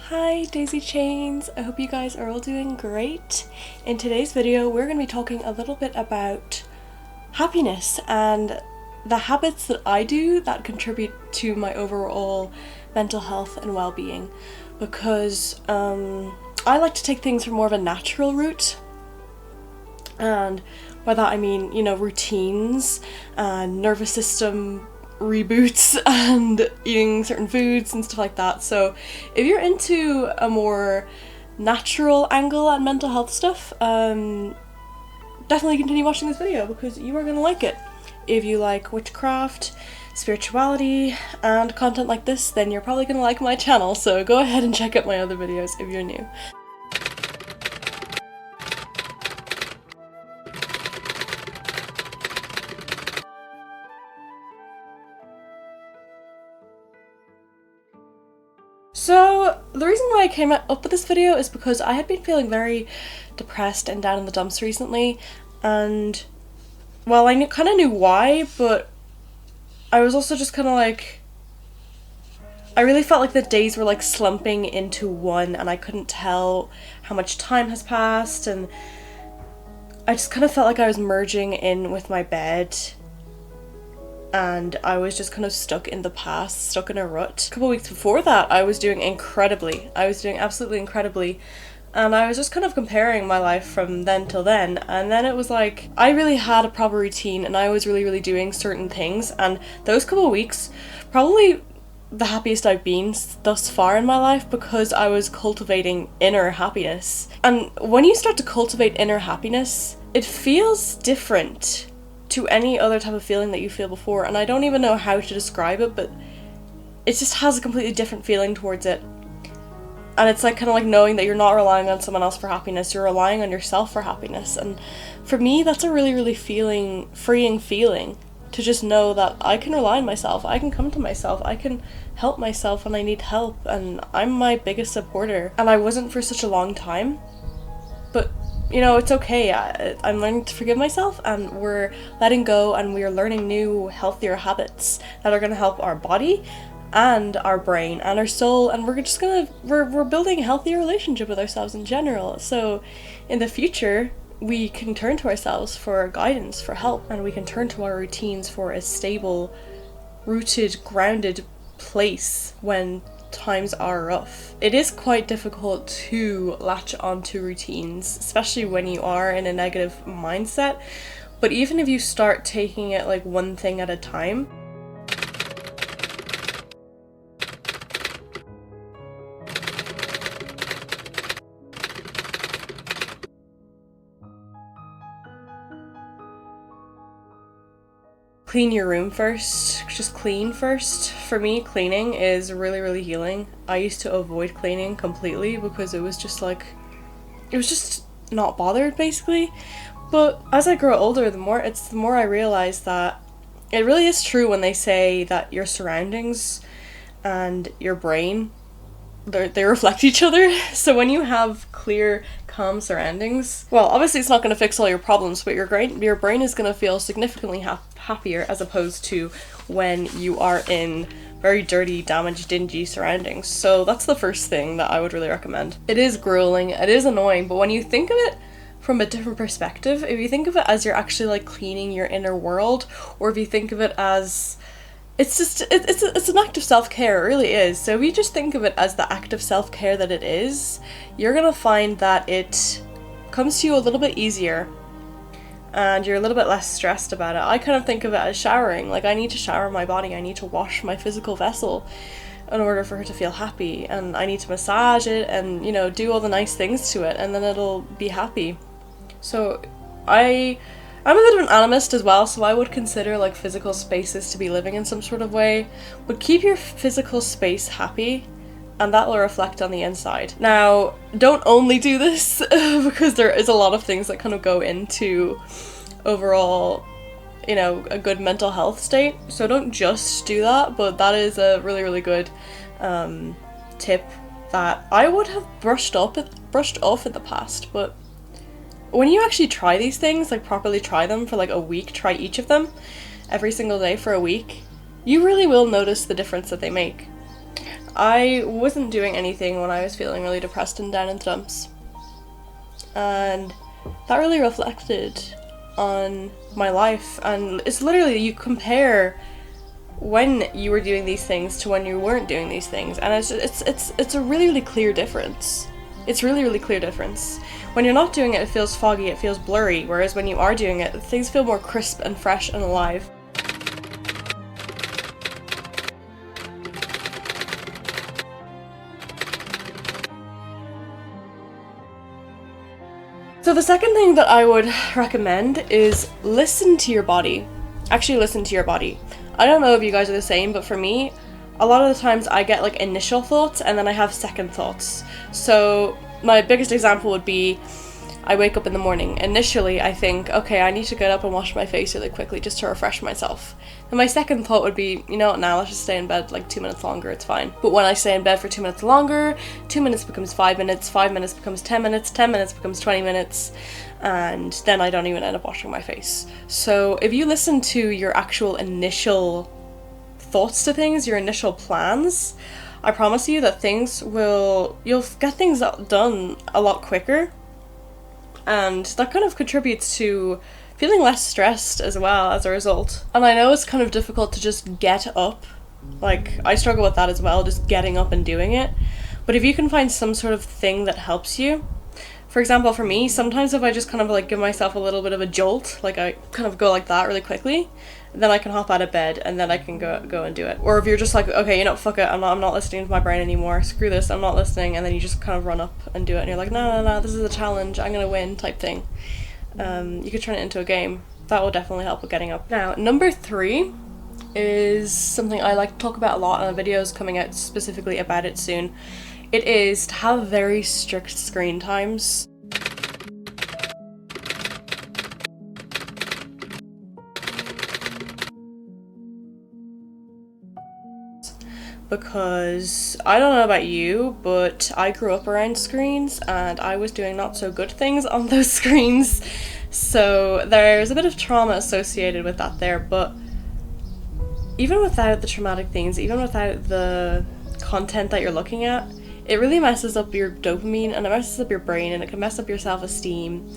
Hi Daisy Chains, I hope you guys are all doing great. In today's video we're going to be talking a little bit about happiness and the habits that I do that contribute to my overall mental health and well-being, because I like to take things from more of a natural route, and by that I mean, you know, routines and nervous system reboots and eating certain foods and stuff like that. So if you're into a more natural angle at mental health stuff, definitely continue watching this video because you are going to like it. If you like witchcraft, spirituality and content like this, then you're probably going to like my channel, so go ahead and check out my other videos if you're new. So the reason why I came up with this video is because I had been feeling very depressed and down in the dumps recently, and well, I kind of knew why, but I was also just kind of like, I really felt like the days were like slumping into one and I couldn't tell how much time has passed, and I just kind of felt like I was merging in with my bed and I was just kind of stuck in the past, stuck in a rut. A couple of weeks before that I was doing incredibly. I was doing absolutely incredibly, and I was just kind of comparing my life from then till then, and then it was like I really had a proper routine and I was really doing certain things, and those couple of weeks probably the happiest I've been thus far in my life, because I was cultivating inner happiness. And when you start to cultivate inner happiness, it feels different to any other type of feeling that you feel before, and I don't even know how to describe it, but it just has a completely different feeling towards it. And it's like kind of like knowing that you're not relying on someone else for happiness, you're relying on yourself for happiness. And for me, that's a really freeing feeling, to just know that I can rely on myself, I can come to myself, I can help myself when I need help, and I'm my biggest supporter. And I wasn't for such a long time, but you know, it's okay. I'm learning to forgive myself, and we're letting go, and we're learning new, healthier habits that are going to help our body and our brain and our soul, and we're building a healthier relationship with ourselves in general. So in the future, we can turn to ourselves for guidance, for help, and we can turn to our routines for a stable, rooted, grounded place when times are rough. It is quite difficult to latch onto routines, especially when you are in a negative mindset, but even if you start taking it like one thing at a time, clean your room first. Just clean first. For me, cleaning is really healing. I used to avoid cleaning completely because it was just not bothered basically. But as I grow older, the more I realize that it really is true when they say that your surroundings and your brain, they reflect each other. So when you have clear, calm surroundings, well, obviously it's not going to fix all your problems, but your brain is going to feel significantly happier, as opposed to when you are in very dirty, damaged, dingy surroundings. So that's the first thing that I would really recommend. It is grueling, it is annoying, but when you think of it from a different perspective, if you think of it as you're actually like cleaning your inner world, or if you think of it as it's an act of self-care, it really is. So if you just think of it as the act of self-care that it is, you're gonna find that it comes to you a little bit easier and you're a little bit less stressed about it. I kind of think of it as showering. Like, I need to shower my body, I need to wash my physical vessel in order for her to feel happy, and I need to massage it and, you know, do all the nice things to it, and then it'll be happy. So I'm a bit of an animist as well, so I would consider like physical spaces to be living in some sort of way, but keep your physical space happy and that will reflect on the inside. Now, don't only do this because there is a lot of things that kind of go into overall, you know, a good mental health state. So don't just do that, but that is a really good tip that I would have brushed off in the past. But when you actually try these things, like properly try them for like a week, try each of them every single day for a week, you really will notice the difference that they make. I wasn't doing anything when I was feeling really depressed and down in the dumps. And that really reflected on my life, and it's literally, you compare when you were doing these things to when you weren't doing these things, and it's a really clear difference. It's really clear difference. When you're not doing it, it feels foggy, it feels blurry, whereas when you are doing it, things feel more crisp and fresh and alive. So the second thing that I would recommend is listen to your body. Actually listen to your body. I don't know if you guys are the same, but for me, a lot of the times I get like initial thoughts and then I have second thoughts. So my biggest example would be, I wake up in the morning. Initially, I think, okay, I need to get up and wash my face really quickly just to refresh myself. And my second thought would be, you know what, now let's just stay in bed like 2 minutes longer, it's fine. But when I stay in bed for 2 minutes longer, 2 minutes becomes 5 minutes, 5 minutes becomes 10 minutes, 10 minutes becomes 20 minutes, and then I don't even end up washing my face. So if you listen to your actual initial thoughts to things, your initial plans, I promise you that you'll get things done a lot quicker. And that kind of contributes to feeling less stressed as well as a result. And I know it's kind of difficult to just get up. Like, I struggle with that as well, just getting up and doing it. But if you can find some sort of thing that helps you, for example, for me, sometimes if I just kind of like give myself a little bit of a jolt, like I kind of go like that really quickly, then I can hop out of bed and then I can go and do it. Or if you're just like, okay, you know, fuck it, I'm not listening to my brain anymore, screw this, I'm not listening, and then you just kind of run up and do it, and you're like, no, this is a challenge, I'm gonna win type thing. You could turn it into a game. That will definitely help with getting up. Now, number 3 is something I like to talk about a lot, and a video is coming out specifically about it soon. It is to have very strict screen times. Because I don't know about you, but I grew up around screens and I was doing not so good things on those screens. So there's a bit of trauma associated with that there, but even without the traumatic things, even without the content that you're looking at, it really messes up your dopamine and it messes up your brain, and it can mess up your self-esteem,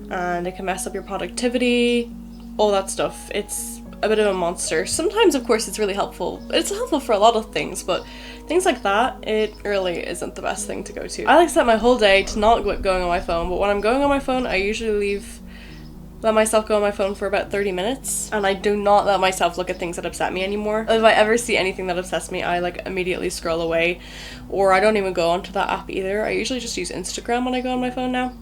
and it can mess up your productivity, all that stuff. It's a bit of a monster. Sometimes, of course, it's really helpful. It's helpful for a lot of things, but things like that, it really isn't the best thing to go to. I like to set my whole day to not going on my phone, but when I'm going on my phone, I usually let myself go on my phone for about 30 minutes, and I do not let myself look at things that upset me anymore. If I ever see anything that upsets me, I like immediately scroll away, or I don't even go onto that app either. I usually just use Instagram when I go on my phone now.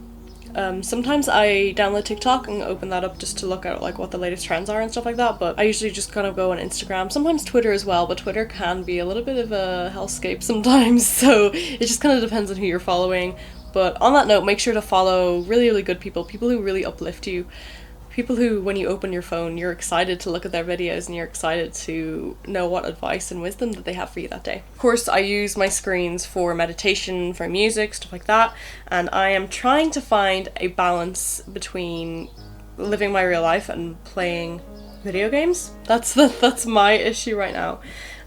Sometimes I download TikTok and open that up just to look at like what the latest trends are and stuff like that, but I usually just kind of go on Instagram, sometimes Twitter as well, but Twitter can be a little bit of a hellscape sometimes, so it just kind of depends on who you're following. But on that note, make sure to follow really good people who really uplift you, people who, when you open your phone, you're excited to look at their videos and you're excited to know what advice and wisdom that they have for you that day. Of course, I use my screens for meditation, for music, stuff like that, and I am trying to find a balance between living my real life and playing video games. That's my issue right now.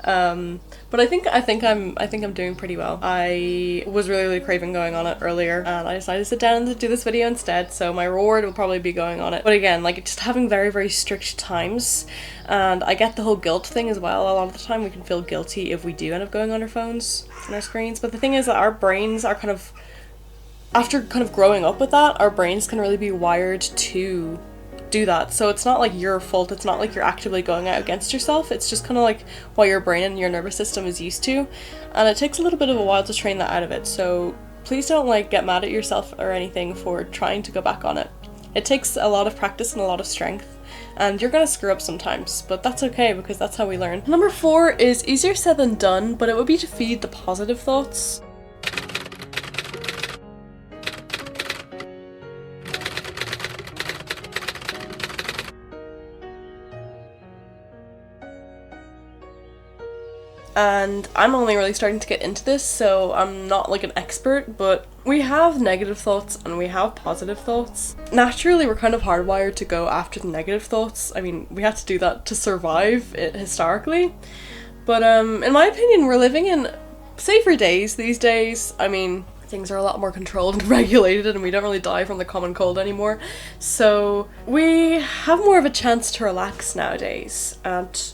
But I think I'm doing pretty well. I was really craving going on it earlier, and I decided to sit down and do this video instead, so my reward will probably be going on it. But again, like, just having very strict times, and I get the whole guilt thing as well. A lot of the time we can feel guilty if we do end up going on our phones and our screens, but the thing is that our brains are after growing up with that, our brains can really be wired to do that. So it's not like your fault, it's not like you're actively going out against yourself, it's just kind of like what your brain and your nervous system is used to, and it takes a little bit of a while to train that out of it. So please don't like get mad at yourself or anything for trying to go back on it. It takes a lot of practice and a lot of strength, and you're gonna screw up sometimes, but that's okay because that's how we learn. Number 4 is easier said than done, but it would be to feed the positive thoughts. And I'm only really starting to get into this, so I'm not like an expert, but we have negative thoughts and we have positive thoughts. Naturally, we're kind of hardwired to go after the negative thoughts. I mean, we had to do that to survive it historically. But in my opinion, we're living in safer days these days. I mean, things are a lot more controlled and regulated and we don't really die from the common cold anymore. So we have more of a chance to relax nowadays, and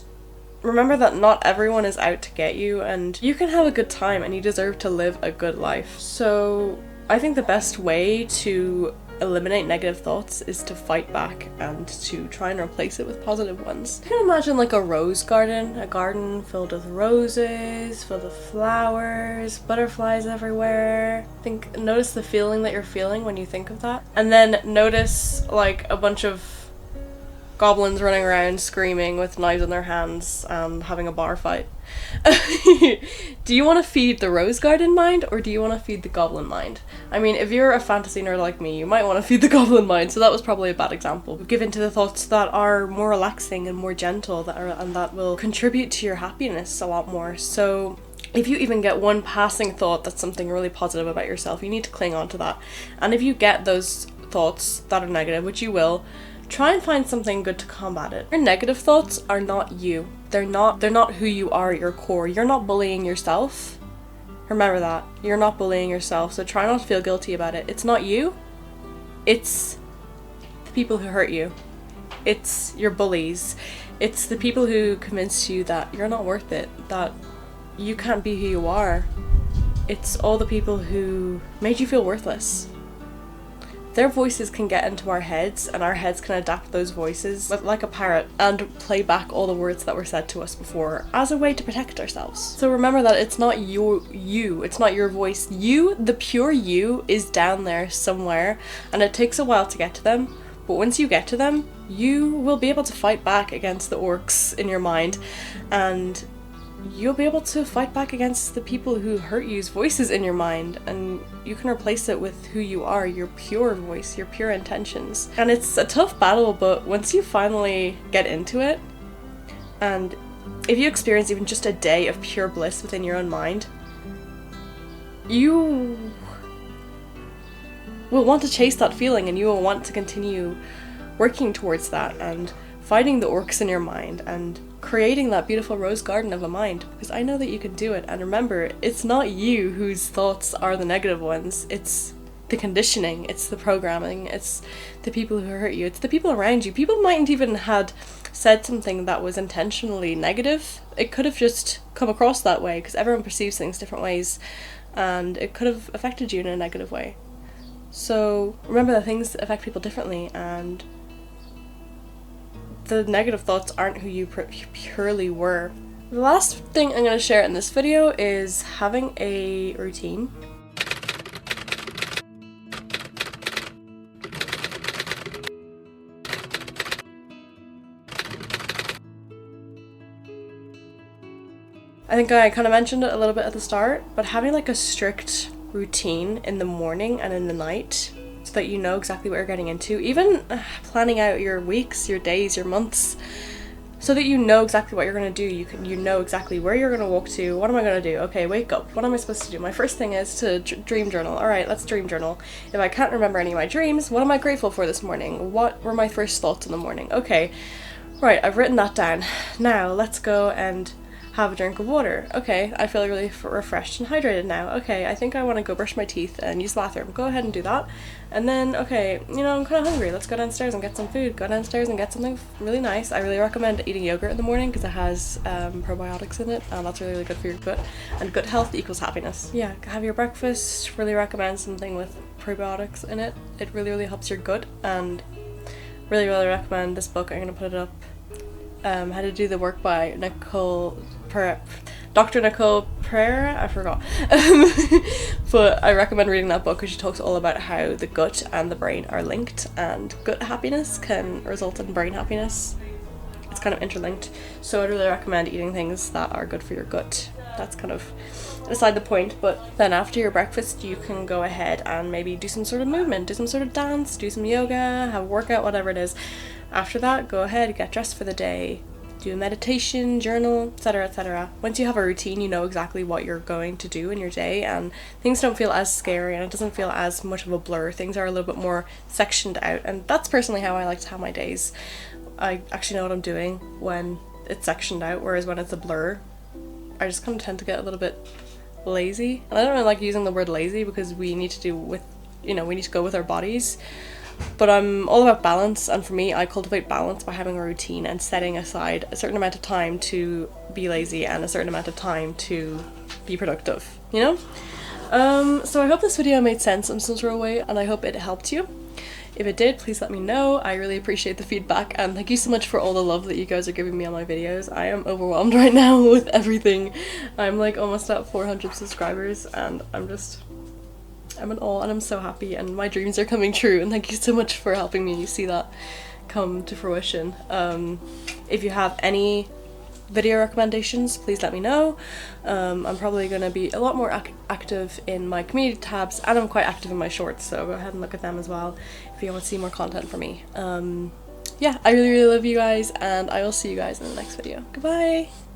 remember that not everyone is out to get you, and you can have a good time and you deserve to live a good life. So I think the best way to eliminate negative thoughts is to fight back and to try and replace it with positive ones. You can imagine like a rose garden, a garden filled with roses, filled with flowers, butterflies everywhere. Notice the feeling that you're feeling when you think of that. And then notice like a bunch of goblins running around screaming with knives in their hands and having a bar fight. Do you want to feed the rose garden mind or do you want to feed the goblin mind? I mean, if you're a fantasy nerd like me, you might want to feed the goblin mind, so that was probably a bad example. Give in to the thoughts that are more relaxing and more gentle, and that will contribute to your happiness a lot more. So if you even get one passing thought that's something really positive about yourself, you need to cling on to that. And if you get those thoughts that are negative, which you will, try and find something good to combat it. Your negative thoughts are not you. They're not who you are at your core. You're not bullying yourself. Remember that. You're not bullying yourself, so try not to feel guilty about it. It's not you. It's the people who hurt you. It's your bullies. It's the people who convinced you that you're not worth it, that you can't be who you are. It's all the people who made you feel worthless. Their voices can get into our heads, and our heads can adapt those voices like a parrot and play back all the words that were said to us before as a way to protect ourselves. So remember that it's not you, it's not your voice. You, the pure you, is down there somewhere, and it takes a while to get to them, but once you get to them, you will be able to fight back against the orcs in your mind, and you'll be able to fight back against the people who hurt you's voices in your mind, and you can replace it with who you are, your pure voice, your pure intentions. And it's a tough battle, but once you finally get into it, and if you experience even just a day of pure bliss within your own mind, you will want to chase that feeling, and you will want to continue working towards that and fighting the orcs in your mind and creating that beautiful rose garden of a mind, because I know that you can do it. And remember, it's not you whose thoughts are the negative ones. It's the conditioning, it's the programming, it's the people who hurt you, it's the people around you. People mightn't even had said something that was intentionally negative. It could have just come across that way because everyone perceives things different ways, and it could have affected you in a negative way. So remember that things affect people differently, and the negative thoughts aren't who you purely were. The last thing I'm going to share in this video is having a routine. I think I kind of mentioned it a little bit at the start, but having like a strict routine in the morning and in the night, so that you know exactly what you're getting into. Even planning out your weeks, your days, your months, so that you know exactly what you're going to do. You know exactly where you're going to walk to. What am I going to do? Okay, wake up. What am I supposed to do? My first thing is to dream journal. Alright, let's dream journal. If I can't remember any of my dreams, what am I grateful for this morning? What were my first thoughts in the morning? Okay, right, I've written that down. Now, let's go and have a drink of water. Okay, I feel really refreshed and hydrated now. Okay, I think I want to go brush my teeth and use the bathroom. Go ahead and do that. And then, okay, I'm kind of hungry. Let's go downstairs and get some food. Go downstairs and get something really nice. I really recommend eating yogurt in the morning because it has probiotics in it, and that's really, really good for your gut. And gut health equals happiness. Yeah, have your breakfast. Really recommend something with probiotics in it. It really, really helps your gut, and really, really recommend this book. I'm going to put it up. How to Do the Work by Dr. Nicole Pereira, I forgot. But I recommend reading that book because she talks all about how the gut and the brain are linked, and gut happiness can result in brain happiness. It's kind of interlinked. So I'd really recommend eating things that are good for your gut. That's kind of beside the point, but then after your breakfast you can go ahead and maybe do some sort of movement, do some sort of dance, do some yoga, have a workout, whatever it is. After that, go ahead, get dressed for the day, do a meditation, journal, etc., etc. Once you have a routine, you know exactly what you're going to do in your day, and things don't feel as scary and it doesn't feel as much of a blur. Things are a little bit more sectioned out, and that's personally how I like to have my days. I actually know what I'm doing when it's sectioned out, whereas when it's a blur, I just kind of tend to get a little bit lazy. And I don't really like using the word lazy because we need to do with, you know, we need to go with our bodies. But I'm all about balance, and for me, I cultivate balance by having a routine and setting aside a certain amount of time to be lazy and a certain amount of time to be productive, you know? So I hope this video made sense in some sort of way, and I hope it helped you. If it did, please let me know. I really appreciate the feedback, and thank you so much for all the love that you guys are giving me on my videos. I am overwhelmed right now with everything. I'm like almost at 400 subscribers, and I'm in awe, and I'm so happy, and my dreams are coming true, and thank you so much for helping me see that come to fruition. If you have any video recommendations, please let me know. I'm probably going to be a lot more active in my community tabs, and I'm quite active in my shorts, so go ahead and look at them as well if you want to see more content from me. Yeah, I really love you guys, and I will see you guys in the next video. Goodbye!